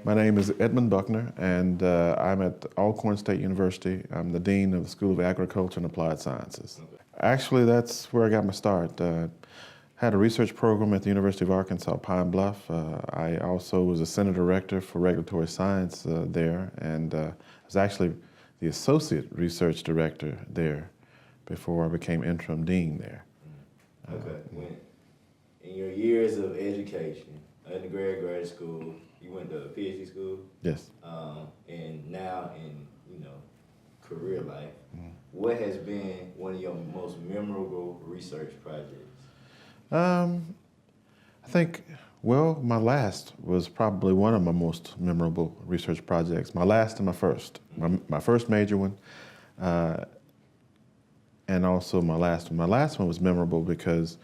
My name is Edmund Buckner, and I'm at Alcorn State University. I'm the Dean of the School of Agriculture and Applied Sciences. Actually, that's where I got my start. Had a research program at the University of Arkansas, Pine Bluff. I also was a Center Director for Regulatory Science there, and was actually the Associate Research Director there before I became Interim Dean there. Okay. In your years of education, undergrad, grad school, you went to a PhD school? Yes. And now in, career life, what has been one of your most memorable research projects? I think, well, my last was probably one of my most memorable research projects. My last and my first. My first major one, and also my last one. My last one was memorable because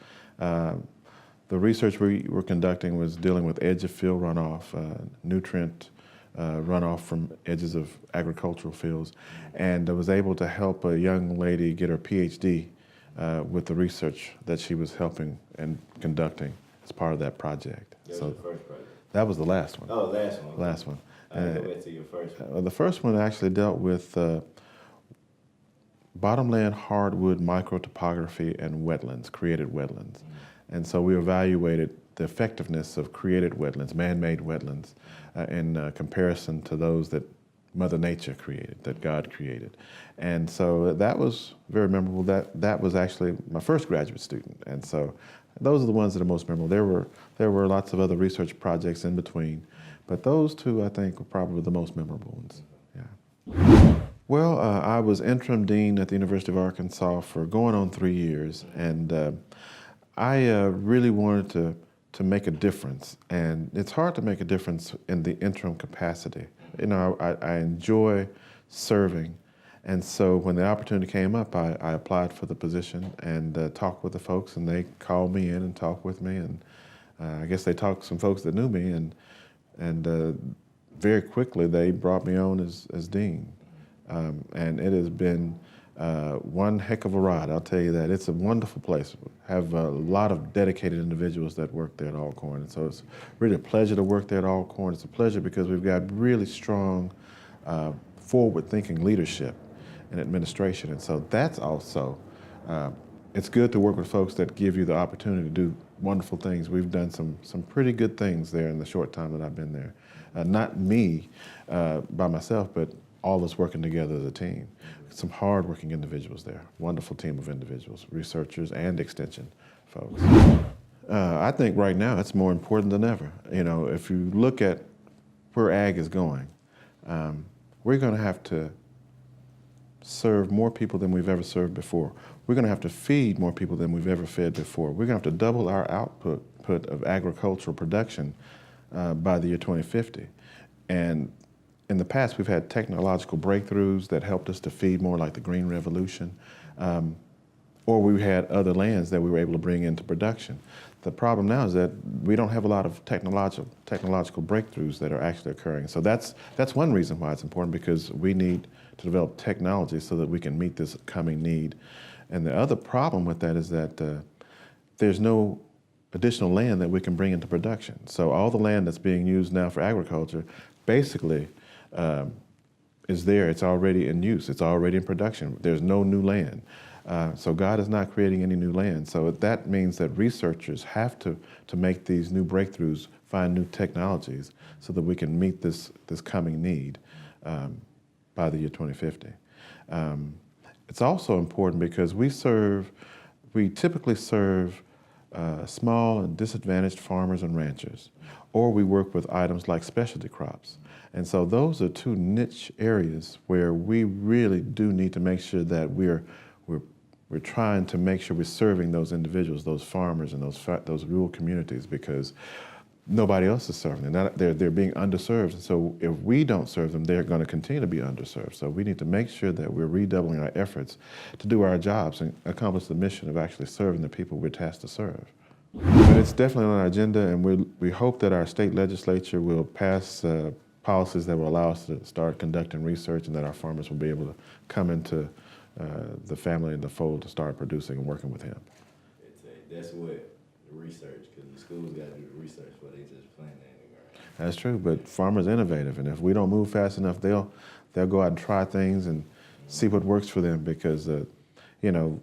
the research we were conducting was dealing with edge of field runoff, nutrient runoff from edges of agricultural fields, and I was able to help a young lady get her PhD with the research that she was helping and conducting as part of that project. That was the first project? That was the last one. Oh, last one. Last one. Go back to your first one. The first one actually dealt with bottomland hardwood microtopography and wetlands, created wetlands. And so we evaluated the effectiveness of created wetlands, man-made wetlands, in comparison to those that Mother Nature created, that God created. And so that was very memorable. That was actually my first graduate student. And so those are the ones that are most memorable. There were lots of other research projects in between, but those two, I think, were probably the most memorable ones. Yeah. Well, I was interim dean at the University of Arkansas for going on 3 years, and I really wanted to make a difference. And it's hard to make a difference in the interim capacity. You know, I enjoy serving, and so when the opportunity came up, I applied for the position and talked with the folks, and they called me in and talked with me, and I guess they talked to some folks that knew me, and very quickly they brought me on as dean. And it has been one heck of a ride, I'll tell you that. It's a wonderful place. We have a lot of dedicated individuals that work there at Alcorn, and so it's really a pleasure to work there at Alcorn. It's a pleasure because we've got really strong, forward-thinking leadership and administration, and so that's also, it's good to work with folks that give you the opportunity to do wonderful things. We've done some pretty good things there in the short time that I've been there. Not me by myself, but all of us working together as a team. Some hard-working individuals there, wonderful team of individuals, researchers and extension folks. I think right now it's more important than ever. You know, if you look at where ag is going, we're going to have to serve more people than we've ever served before. We're going to have to feed more people than we've ever fed before. We're going to have to double our output of agricultural production by the year 2050. And in the past, we've had technological breakthroughs that helped us to feed more, like the Green Revolution, or we had other lands that we were able to bring into production. The problem now is that we don't have a lot of technological breakthroughs that are actually occurring. So that's one reason why it's important, because we need to develop technology so that we can meet this coming need. And the other problem with that is that there's no additional land that we can bring into production. So all the land that's being used now for agriculture basically is there. It's already in use. It's already in production. There's no new land. So God is not creating any new land. So that means that researchers have to make these new breakthroughs, find new technologies so that we can meet this coming need by the year 2050. It's also important because we typically serve small and disadvantaged farmers and ranchers, or we work with items like specialty crops. And so those are two niche areas where we really do need to make sure that we're trying to make sure we're serving those individuals, those farmers and those rural communities, because nobody else is serving them. They're being underserved. And so if we don't serve them, they're going to continue to be underserved. So we need to make sure that we're redoubling our efforts to do our jobs and accomplish the mission of actually serving the people we're tasked to serve. But it's definitely on our agenda, and we hope that our state legislature will pass policies that will allow us to start conducting research, and that our farmers will be able to come into the family and the fold to start producing and working with him. That's what research, because the schools got to do the research, but they just playing that. That's true, but farmers are innovative, and if we don't move fast enough, they'll go out and try things and see what works for them because, you know,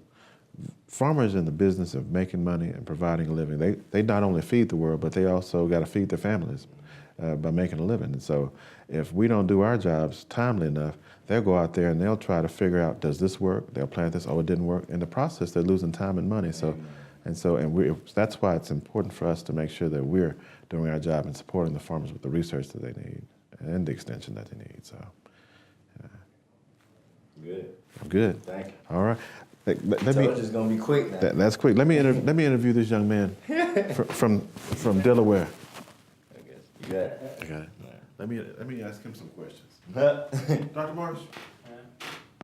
farmers are in the business of making money and providing a living. They not only feed the world, but they also got to feed their families by making a living. And so if we don't do our jobs timely enough, they'll go out there and they'll try to figure out, does this work? They'll plant this, oh, it didn't work. In the process, they're losing time and money. So, that's why it's important for us to make sure that we're doing our job and supporting the farmers with the research that they need and the extension that they need. So, Good. Good. Thank you. All right. Let me. Told you it's gonna be quick now. That's quick. Let me interview this young man from Delaware. I guess you got it. I got it. Let me ask him some questions. Huh? Dr. Marsh,